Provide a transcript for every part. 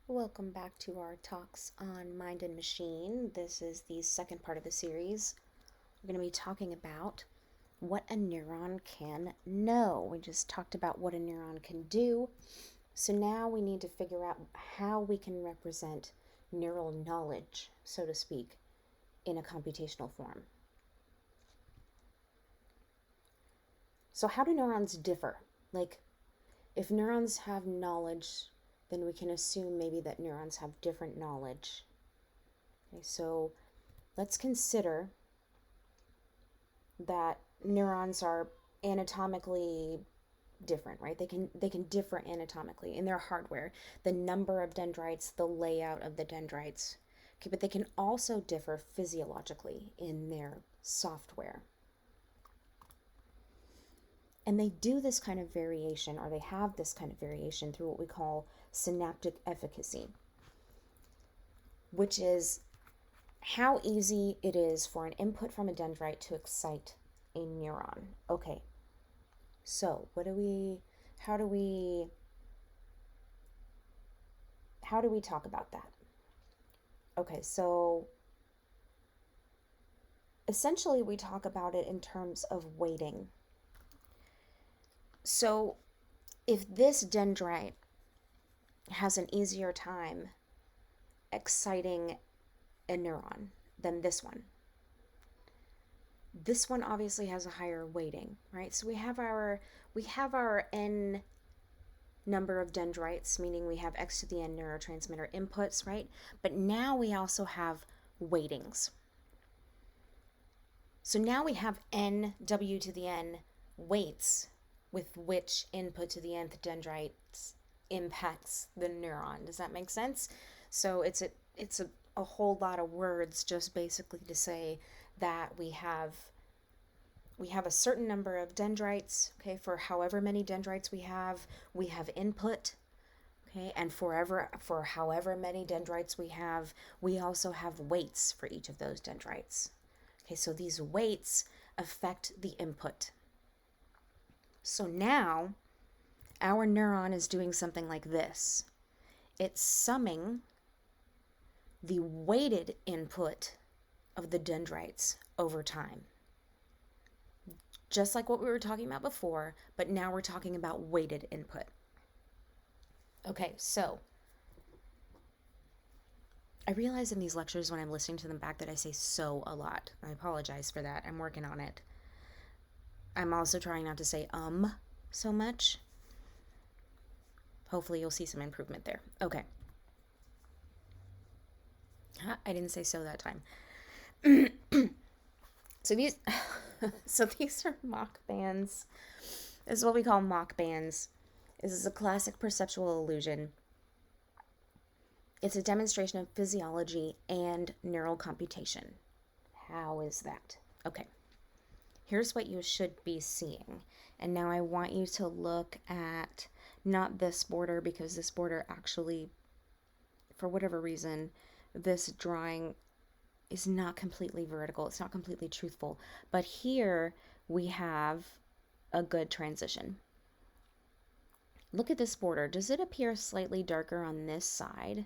Welcome back to our talks on mind and machine. This is the second part of the series. We're going to be talking about what a neuron can know. We just talked about what a neuron can do. So now we need to figure out how we can represent neural knowledge, so to speak, in a computational form. So how do neurons differ? Like, if neurons have knowledge, then we can assume maybe that neurons have different knowledge. Okay, so let's consider that neurons are anatomically different, right? They can differ anatomically in their hardware, the number of dendrites, the layout of the dendrites. Okay, but they can also differ physiologically in their software. And they do this kind of variation, or they have this kind of variation through what we call synaptic efficacy, which is how easy it is for an input from a dendrite to excite a neuron. Okay, so how do we talk about that? Okay, so essentially we talk about it in terms of weighting. So if this dendrite has an easier time exciting a neuron than this one, this one obviously has a higher weighting, right? So we have our n number of dendrites, meaning we have x to the n neurotransmitter inputs, right? But now we also have weightings. So now we have n w to the n weights with which input to the nth dendrites impacts the neuron. Does that make sense? So it's a whole lot of words just basically to say that we have a certain number of dendrites, okay, for however many dendrites we have input, okay, and for however many dendrites we also have weights for each of those dendrites. Okay, so these weights affect the input. So now our neuron is doing something like this. It's summing the weighted input of the dendrites over time. Just like what we were talking about before, but now we're talking about weighted input. Okay, so I realize in these lectures when I'm listening to them back that I say so a lot. I apologize for that. I'm working on it. I'm also trying not to say so much. Hopefully you'll see some improvement there. Okay. I didn't say so that time. So these are mock bands. This is what we call mock bands. This is a classic perceptual illusion. It's a demonstration of physiology and neural computation. How is that? Okay. Here's what you should be seeing. And now I want you to look at not this border, because this border actually, for whatever reason, this drawing is not completely vertical. It's not completely truthful. But here we have a good transition. Look at this border. Does it appear slightly darker on this side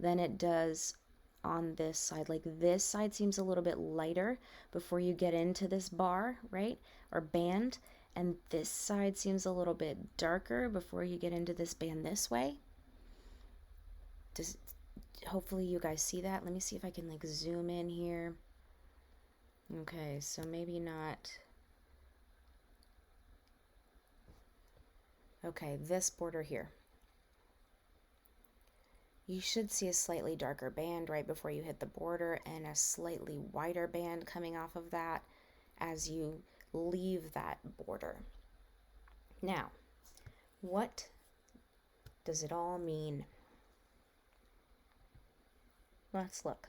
than it does on this side? Like this side seems a little bit lighter before you get into this bar, right? Or band. And this side seems a little bit darker before you get into this band this way. Hopefully you guys see that. Let me see if I can like zoom in here. Okay, so maybe not. Okay, this border here. You should see a slightly darker band right before you hit the border and a slightly wider band coming off of that as you leave that border. Now, what does it all mean? Let's look.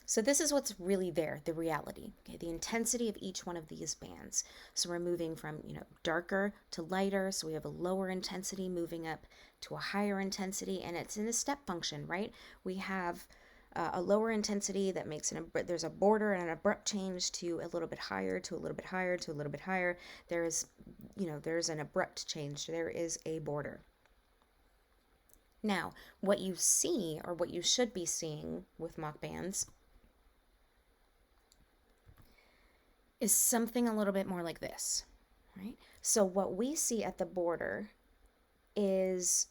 So this is what's really there, the reality, okay? The intensity of each one of these bands. So we're moving from, darker to lighter. So we have a lower intensity moving up to a higher intensity, and it's in a step function, right? We have a lower intensity that makes there's a border and an abrupt change to a little bit higher, to a little bit higher, to a little bit higher. There's an abrupt change. There is a border. Now, what you see, or what you should be seeing with mock bands, is something a little bit more like this, right? So what we see at the border is,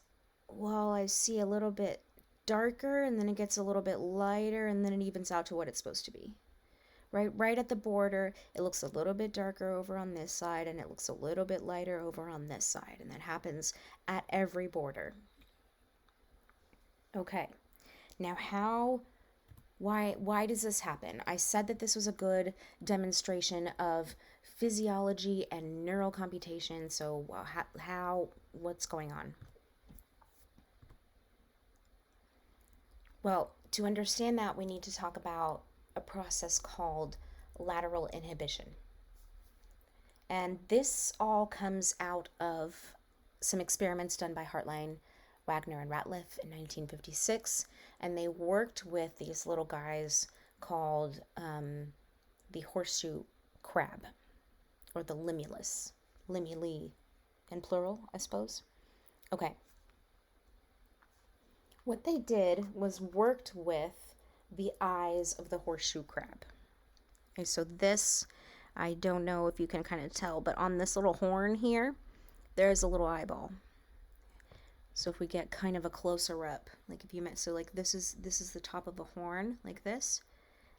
well, I see a little bit darker, and then it gets a little bit lighter, and then it evens out to what it's supposed to be. Right at the border, it looks a little bit darker over on this side, and it looks a little bit lighter over on this side, and that happens at every border. Okay, now why does this happen? I said that this was a good demonstration of physiology and neural computation. So what's going on? Well, to understand that, we need to talk about a process called lateral inhibition. And this all comes out of some experiments done by Hartline, Wagner, and Ratliff in 1956. And they worked with these little guys called the horseshoe crab, or the limuli in plural, I suppose. Okay. What they did was worked with the eyes of the horseshoe crab. Okay, so this, I don't know if you can kind of tell, but on this little horn here, there's a little eyeball. So if we get kind of a closer up, like if you meant, so like this is the top of a horn, like this,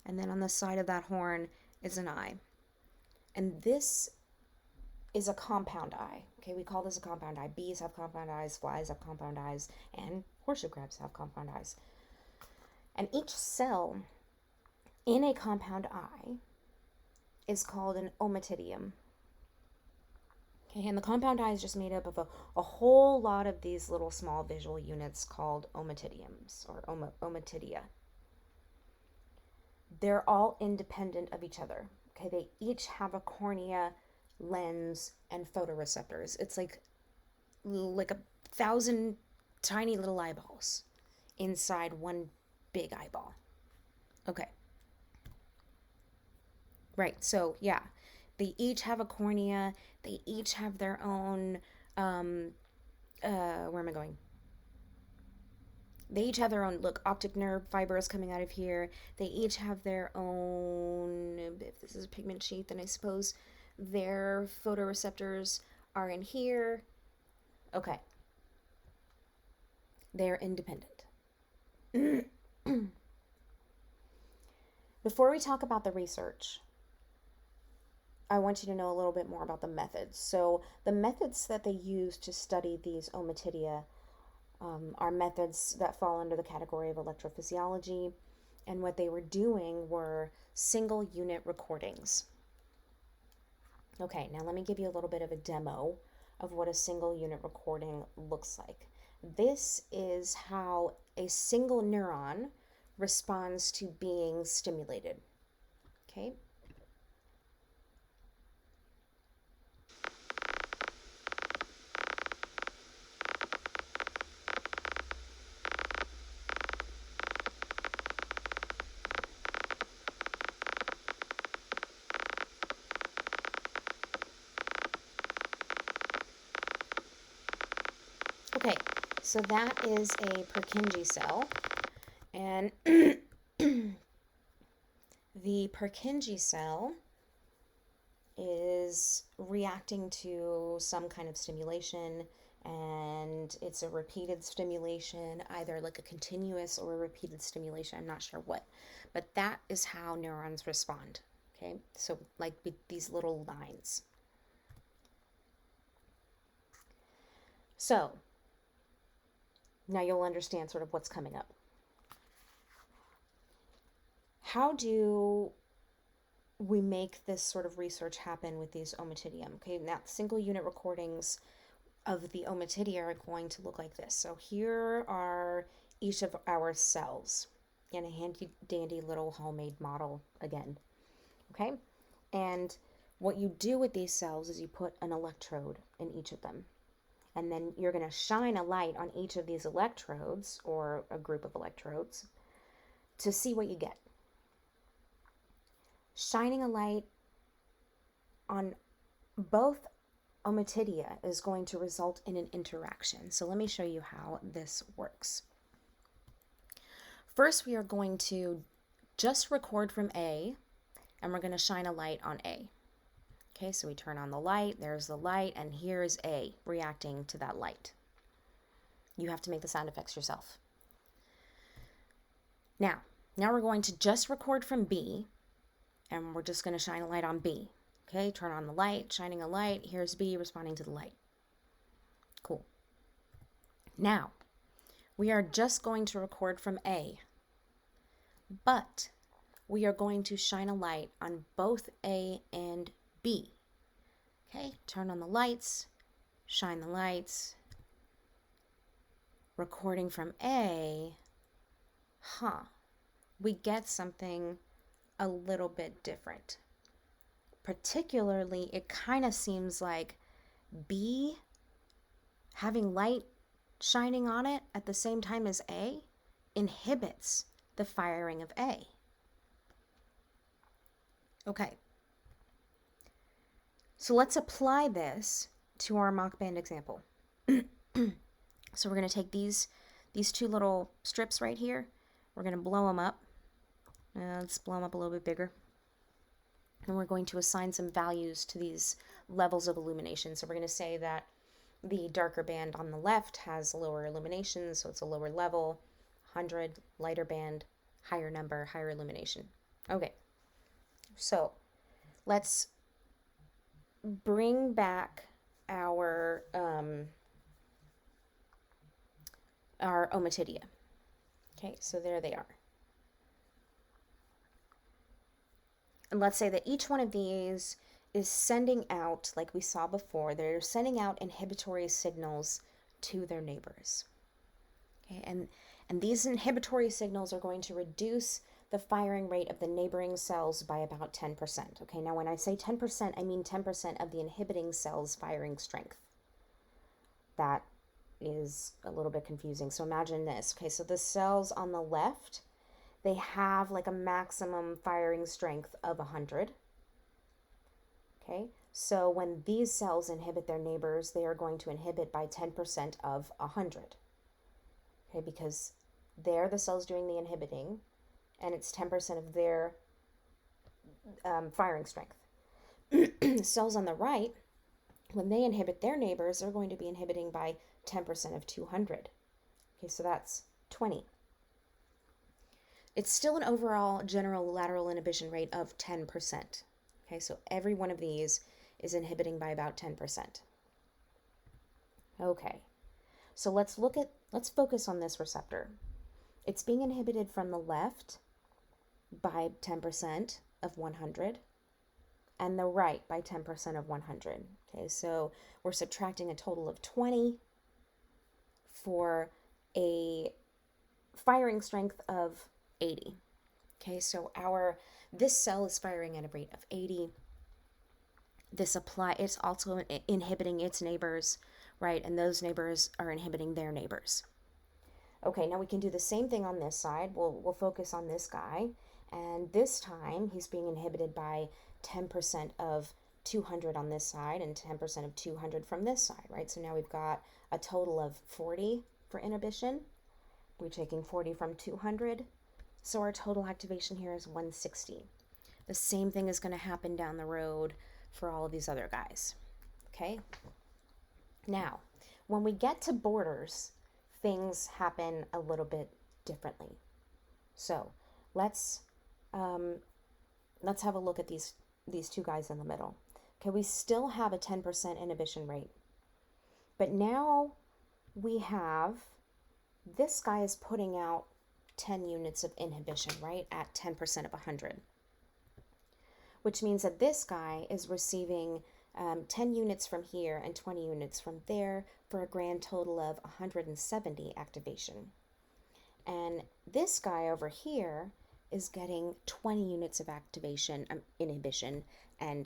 and then on the side of that horn is an eye. And this is a compound eye. Okay, we call this a compound eye. Bees have compound eyes, flies have compound eyes, and horseshoe crabs have compound eyes. And each cell in a compound eye is called an ommatidium. Okay, and the compound eye is just made up of a whole lot of these little small visual units called ommatidiums, or ommatidia. They're all independent of each other. Okay, they each have a cornea, lens, and photoreceptors. It's like 1,000 tiny little eyeballs inside one big eyeball. Okay. Right, so yeah, they each have a cornea, they each have their own, where am I going? They each have their own, look, optic nerve fibers coming out of here. They each have their own, if this is a pigment sheath, then I suppose their photoreceptors are in here. Okay. They're independent. Before we talk about the research, I want you to know a little bit more about the methods. So the methods that they use to study these ommatidia are methods that fall under the category of electrophysiology. And what they were doing were single unit recordings. Okay, now let me give you a little bit of a demo of what a single unit recording looks like. This is how a single neuron responds to being stimulated. Okay. Okay, so that is a Purkinje cell, and the Purkinje cell is reacting to some kind of stimulation, and it's a repeated stimulation, either like a continuous or a repeated stimulation. I'm not sure what, but that is how neurons respond. Okay, so like these little lines. So now you'll understand sort of what's coming up. How do we make this sort of research happen with these ommatidium? Okay, now single unit recordings of the ommatidia are going to look like this. So here are each of our cells in a handy dandy little homemade model again. Okay, and what you do with these cells is you put an electrode in each of them. And then you're going to shine a light on each of these electrodes, or a group of electrodes, to see what you get. Shining a light on both ommatidia is going to result in an interaction. So let me show you how this works. First, we are going to just record from A, and we're going to shine a light on A. Okay, so we turn on the light, there's the light, and here's A reacting to that light. You have to make the sound effects yourself. Now we're going to just record from B, and we're just going to shine a light on B. Okay, turn on the light, shining a light, here's B responding to the light. Cool. Now, we are just going to record from A, but we are going to shine a light on both A and B. Okay, turn on the lights, shine the lights, recording from A, we get something a little bit different. Particularly, it kind of seems like B having light shining on it at the same time as A inhibits the firing of A. Okay. So let's apply this to our mock band example. So we're going to take these two little strips right here. We're going to blow them up. Let's blow them up a little bit bigger. And we're going to assign some values to these levels of illumination. So we're going to say that the darker band on the left has lower illumination, so it's a lower level. 100, lighter band, higher number, higher illumination. Okay, so let's bring back our ommatidia. Okay, so there they are. And let's say that each one of these is sending out, like we saw before, they're sending out inhibitory signals to their neighbors. Okay, and these inhibitory signals are going to reduce the firing rate of the neighboring cells by about 10%. Okay, now when I say 10%, I mean 10% of the inhibiting cell's firing strength. That is a little bit confusing. So imagine this. Okay, so the cells on the left, they have like a maximum firing strength of 100. Okay, so when these cells inhibit their neighbors, they are going to inhibit by 10% of 100. Okay, because they're the cells doing the inhibiting, and it's 10% of their firing strength. Cells on the right, when they inhibit their neighbors, they're going to be inhibiting by 10% of 200. Okay, so that's 20. It's still an overall general lateral inhibition rate of 10%. Okay, so every one of these is inhibiting by about 10%. Okay, so let's focus on this receptor. It's being inhibited from the left by 10% of 100 and the right by 10% of 100. Okay, so we're subtracting a total of 20 for a firing strength of 80. Okay, so this cell is firing at a rate of 80. It's also inhibiting its neighbors, right? And those neighbors are inhibiting their neighbors. Okay, now we can do the same thing on this side. We'll focus on this guy, and this time he's being inhibited by 10% of 200 on this side and 10% of 200 from this side, right? So now we've got a total of 40 for inhibition. We're taking 40 from 200. So our total activation here is 160. The same thing is going to happen down the road for all of these other guys. Okay? Now, when we get to borders, things happen a little bit differently. So let's have a look at these two guys in the middle. Okay, we still have a 10% inhibition rate. But now we have, this guy is putting out 10 units of inhibition, right, at 10% of 100. Which means that this guy is receiving 10 units from here and 20 units from there for a grand total of 170 activation. And this guy over here is getting 20 units of inhibition, and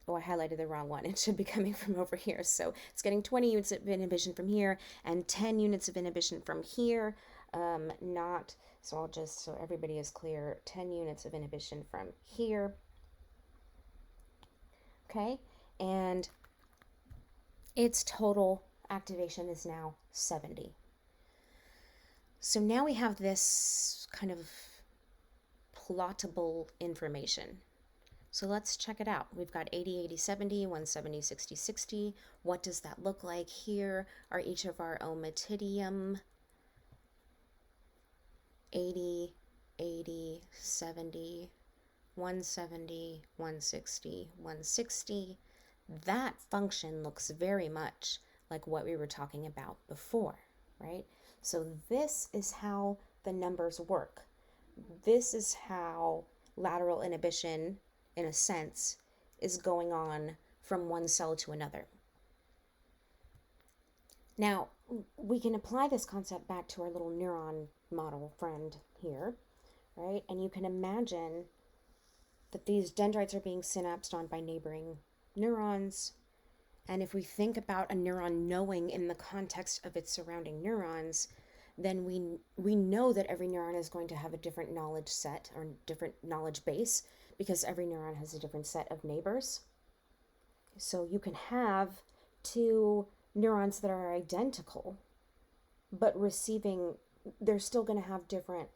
I highlighted the wrong one. It should be coming from over here. So it's getting 20 units of inhibition from here and 10 units of inhibition from here. So everybody is clear, 10 units of inhibition from here. Okay, and Its total activation is now 70. So now we have this kind of plottable information. So let's check it out. We've got 80, 80, 70, 170, 60, 60. What does that look like? Here are each of our ommatidium. 80, 80, 70, 170, 160, 160. That function looks very much like what we were talking about before, right? So this is how the numbers work. This is how lateral inhibition, in a sense, is going on from one cell to another. Now, we can apply this concept back to our little neuron model friend here, right? And you can imagine that these dendrites are being synapsed on by neighboring neurons. And if we think about a neuron knowing in the context of its surrounding neurons, then we know that every neuron is going to have a different knowledge set or different knowledge base because every neuron has a different set of neighbors. So you can have two neurons that are identical, but they're still going to have different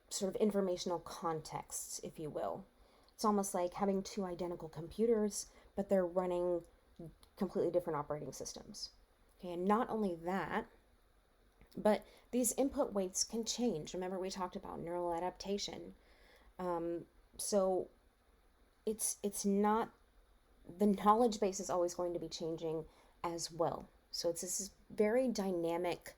sort of informational contexts, if you will. It's almost like having two identical computers, but they're running completely different operating systems. Okay, and not only that, but these input weights can change. Remember, we talked about neural adaptation. So it's not, the knowledge base is always going to be changing as well. So it's this very dynamic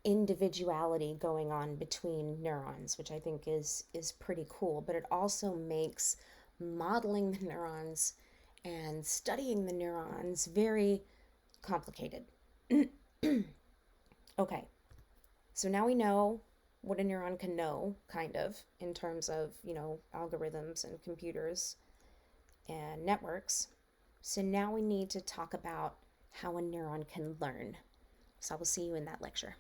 individuality going on between neurons, which I think is pretty cool. But it also makes modeling the neurons and studying the neurons very complicated. Okay, so now we know what a neuron can know, kind of, in terms of, algorithms and computers and networks. So now we need to talk about how a neuron can learn. So I will see you in that lecture.